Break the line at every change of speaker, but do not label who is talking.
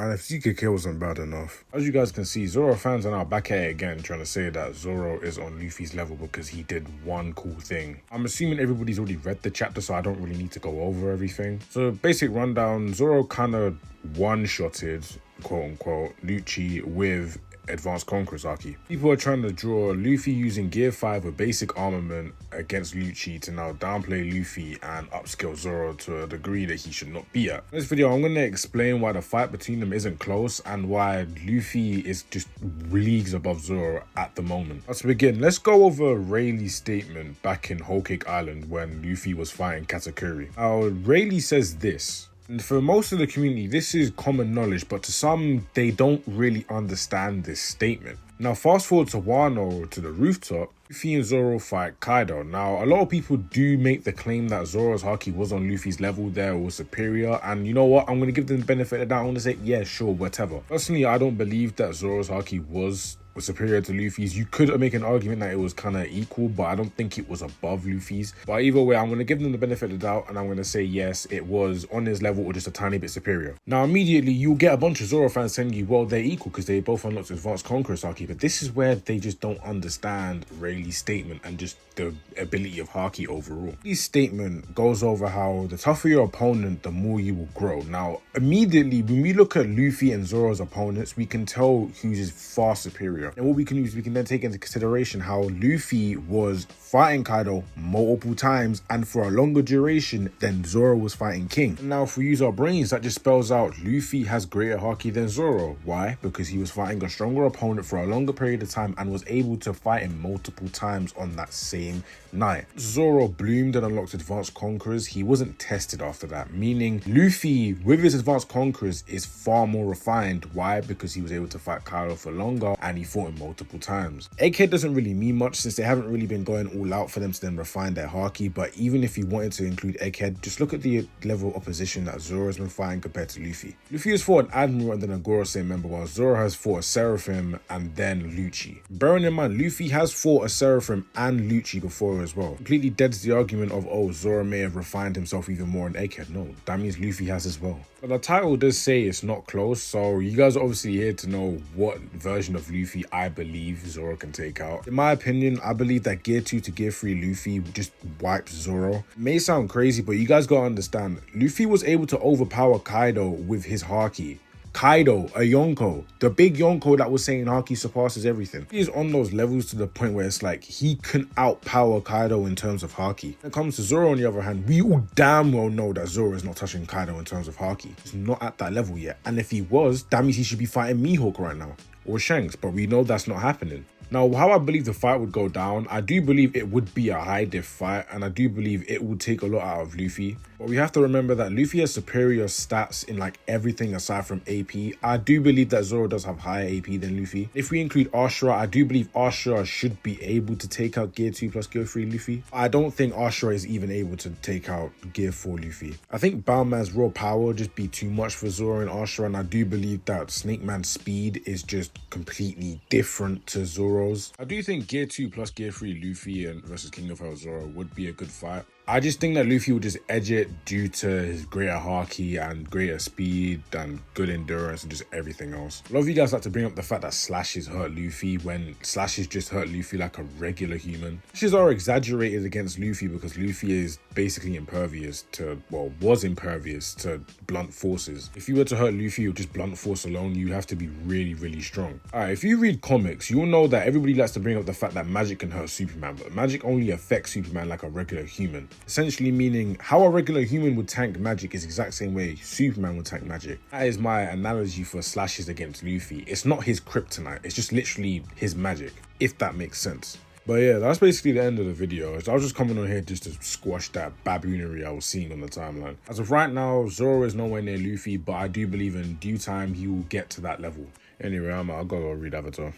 Man, if CKK wasn't bad enough. As you guys can see, Zoro fans are now back at it again, trying to say that Zoro is on Luffy's level because he did one cool thing. I'm assuming everybody's already read the chapter, so I don't really need to go over everything. So basic rundown, Zoro kind of one-shotted, quote-unquote, Lucci with Advanced Conqueror's Haki. People are trying to draw Luffy using Gear 5 with basic armament against Lucci to now downplay Luffy and upscale Zoro to a degree that he should not be at. In this video, I'm going to explain why the fight between them isn't close and why Luffy is just leagues above Zoro at the moment. Let's begin. Let's go over Rayleigh's statement back in Whole Cake Island when Luffy was fighting Katakuri. Now, Rayleigh says this. And for most of the community, this is common knowledge, but to some, they don't really understand this statement. Now, fast forward to Wano, to the rooftop, Luffy and Zoro fight Kaido. Now, a lot of people do make the claim that Zoro's Haki was on Luffy's level there, or superior, and you know what? I'm going to give them the benefit of that. I'm going to say, yeah, sure, whatever. Personally, I don't believe that Zoro's Haki was superior to Luffy's. You could make an argument that it was kind of equal, but I don't think it was above Luffy's. But either way, I'm going to give them the benefit of the doubt, and I'm going to say yes, it was on his level or just a tiny bit superior. Now, immediately, you'll get a bunch of Zoro fans telling you, well, they're equal because they both unlocked Advanced Conqueror's Haki, but this is where they just don't understand Rayleigh's statement and just the ability of Haki overall. His statement goes over how the tougher your opponent, the more you will grow. Now, immediately, when we look at Luffy and Zoro's opponents, we can tell who's is far superior. And what we can use, we can then take into consideration how Luffy was fighting Kaido multiple times and for a longer duration than Zoro was fighting King. And now if we use our brains, that just spells out Luffy has greater Haki than Zoro. Why? Because he was fighting a stronger opponent for a longer period of time and was able to fight him multiple times on that same night. Zoro bloomed and unlocked Advanced Conquerors. He wasn't tested after that, meaning Luffy with his Advanced Conquerors is far more refined. Why? Because he was able to fight Kaido for longer and he fought him multiple times. Egghead doesn't really mean much since they haven't really been going all out for them to then refine their Haki, but even if you wanted to include Egghead, just look at the level of opposition that Zoro has been fighting compared to Luffy. Luffy has fought an Admiral and then a Gorosei member, while Zoro has fought a Seraphim and then Lucci. Bearing in mind, Luffy has fought a Seraphim and Lucci before as well. Completely deads the argument of, oh, Zoro may have refined himself even more in Egghead. No, that means Luffy has as well. But the title does say it's not close, so you guys are obviously here to know what version of Luffy I believe Zoro can take out. In my opinion, I believe that Gear 2 to Gear 3 Luffy just wipes Zoro. It may sound crazy, but you guys gotta understand, Luffy was able to overpower Kaido with his Haki. Kaido, a Yonko, the big Yonko that was saying Haki surpasses everything. He is on those levels to the point where it's like he can outpower Kaido in terms of Haki. When it comes to Zoro, on the other hand, we all damn well know that Zoro is not touching Kaido in terms of Haki. He's not at that level yet. And if he was, that means he should be fighting Mihawk right now. Or Shanks, but we know that's not happening. Now, how I believe the fight would go down, I do believe it would be a high diff fight, and I do believe it would take a lot out of Luffy. But we have to remember that Luffy has superior stats in like everything aside from AP. I do believe that Zoro does have higher AP than Luffy. If we include Ashura, I do believe Ashura should be able to take out Gear 2 plus Gear 3 Luffy. I don't think Ashura is even able to take out Gear 4 Luffy. I think Boundman's raw power would just be too much for Zoro and Ashura, and I do believe that Snake Man's speed is just completely different to Zoro's. I do think Gear 2 plus Gear 3 Luffy and versus King of Hell Zoro would be a good fight. I just think that Luffy would just edge it due to his greater Haki and greater speed and good endurance and just everything else. A lot of you guys like to bring up the fact that slashes hurt Luffy when slashes just hurt Luffy like a regular human. Slashes are exaggerated against Luffy because Luffy is basically impervious to, well, was impervious to blunt forces. If you were to hurt Luffy with just blunt force alone, you have to be really, really strong. Alright, if you read comics, you'll know that everybody likes to bring up the fact that magic can hurt Superman, but magic only affects Superman like a regular human. Essentially meaning how a regular human would tank magic is the exact same way Superman would tank magic. That is my analogy for slashes against Luffy. It's not his kryptonite, it's just literally his magic, if that makes sense. But yeah, that's basically the end of the video. I was just coming on here just to squash that baboonery I was seeing on the timeline. As of right now, Zoro is nowhere near Luffy, but I do believe in due time he will get to that level. Anyway, I'll go read Avatar.